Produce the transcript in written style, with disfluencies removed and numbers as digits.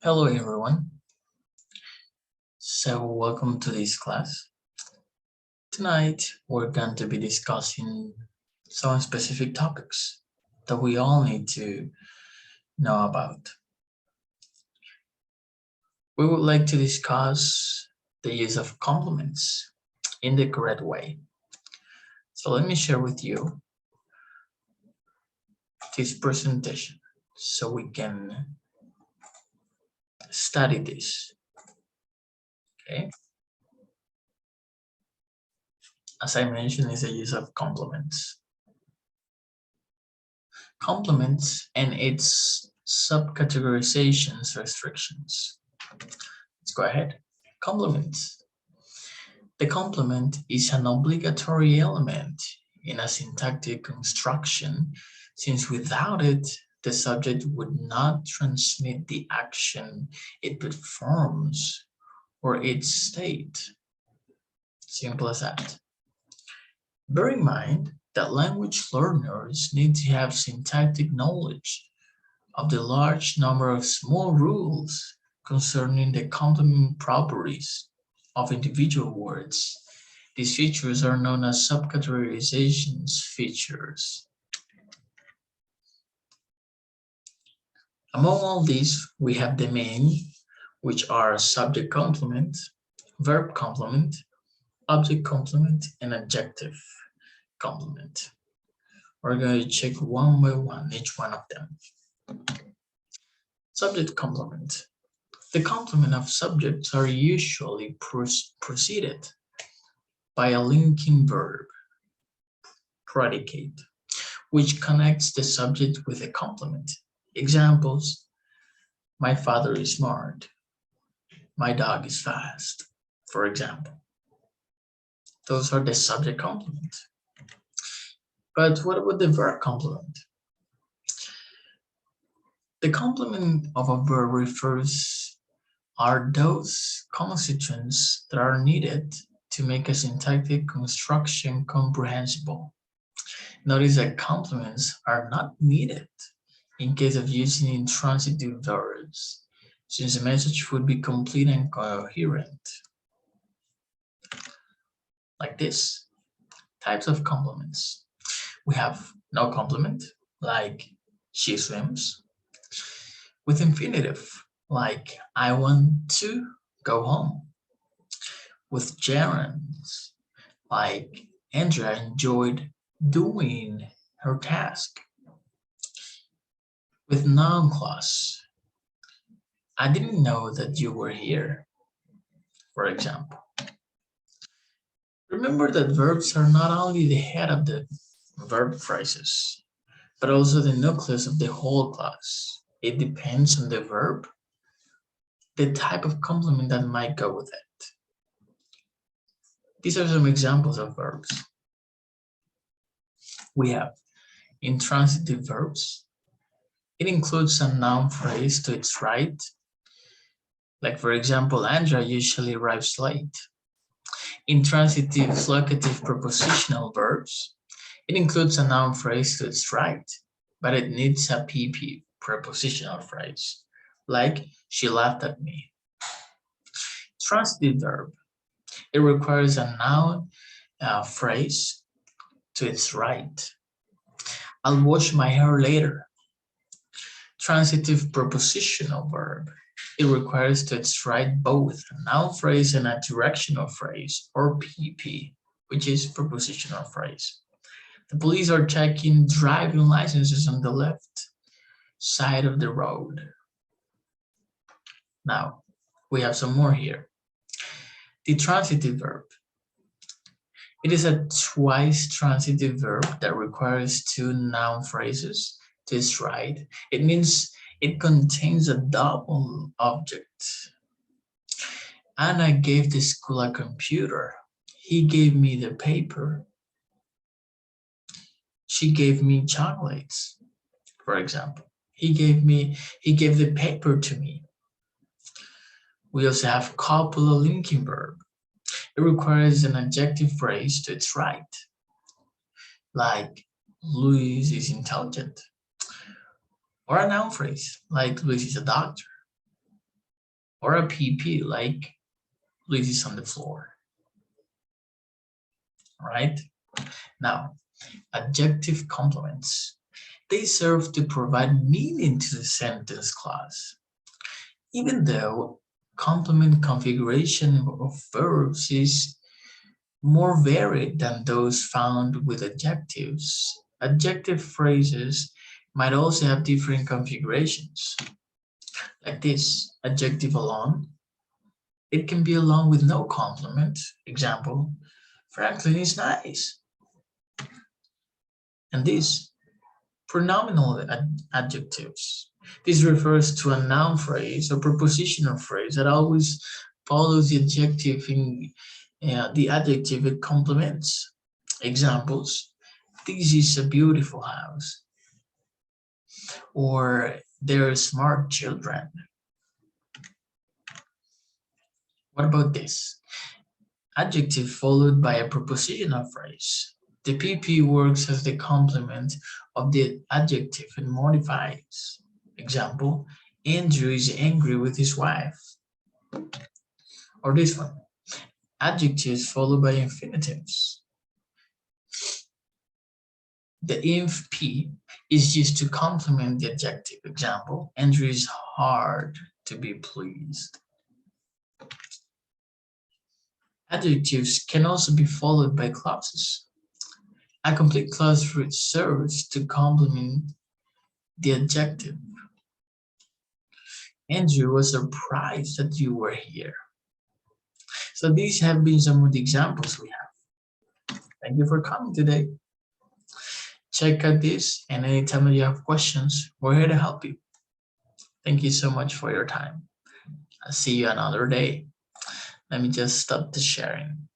Hello everyone. So welcome to this class. Tonight we're going to be discussing some specific topics that we all need to know about. We would like to discuss the use of complements in the correct way. So let me share with you this presentation so we can study this. Okay. As I mentioned, is the use of complements. Complements and its subcategorizations restrictions. Let's go ahead. Complements. The complement is an obligatory element in a syntactic construction, since without it, the subject would not transmit the action it performs or its state. Simple as that. Bear in mind that language learners need to have syntactic knowledge of the large number of small rules concerning the complement properties of individual words. These features are known as subcategorizations features. Among all these, we have the main, which are subject complement, verb complement, object complement, and adjective complement. We're going to check one by one each one of them. Subject complement. The complement of subjects are usually preceded by a linking verb, predicate, which connects the subject with a complement. Examples: my father is smart, my dog is fast, for example. Those are the subject complements. But what about the verb complement? The complement of a verb refers are those constituents that are needed to make a syntactic construction comprehensible. Notice that complements are not needed in case of using intransitive verbs, since the message would be complete and coherent. Like this. Types of complements. We have no complement, like she swims, with infinitive, like I want to go home, with gerunds, like Andrea enjoyed doing her task, with noun clause, I didn't know that you were here, for example. Remember that verbs are not only the head of the verb phrases, but also the nucleus of the whole clause. It depends on the verb, the type of complement that might go with it. These are some examples of verbs. We have intransitive verbs. It includes a noun phrase to its right. Like, for example, Andrea usually arrives late. Intransitive locative prepositional verbs. It includes a noun phrase to its right, but it needs a PP, prepositional phrase, like she laughed at me. Transitive verb. It requires a noun phrase to its right. I'll wash my hair later. Transitive prepositional verb. It requires to its right both a noun phrase and a directional phrase, or PP, which is prepositional phrase. The police are checking driving licenses on the left side of the road. Now, we have some more here. The transitive verb. It is a twice transitive verb that requires two noun phrases to its right. It means it contains a double object. Anna gave the school a computer. He gave me the paper. She gave me chocolates, for example. He gave the paper to me. We also have copula linking verb. It requires an adjective phrase to its right, like Louis is intelligent, or a noun phrase, like Louis is a doctor. or a PP like Luis is on the floor. All right? Now, adjective complements. They serve to provide meaning to the sentence clause. Even though complement configuration of verbs is more varied than those found with adjectives, adjective phrases might also have different configurations. Like this, adjective alone. It can be along with no complement. Example, Franklin is nice. And this, pronominal adjectives. This refers to a noun phrase or prepositional phrase that always follows the adjective in the adjective it complements. Examples, this is a beautiful house. Or they're smart children. What about this? Adjective followed by a prepositional phrase. The PP works as the complement of the adjective and modifies. Example, Andrew is angry with his wife. Or this one, adjectives followed by infinitives. The inf P is used to complement the adjective. Example, Andrew is hard to be pleased. Adjectives can also be followed by clauses. A complete clause serves to complement the adjective. Andrew was surprised that you were here. So these have been some of the examples we have. Thank you for coming today. Check out this, and anytime you have questions, we're here to help you. Thank you so much for your time. I'll see you another day. Let me just stop the sharing.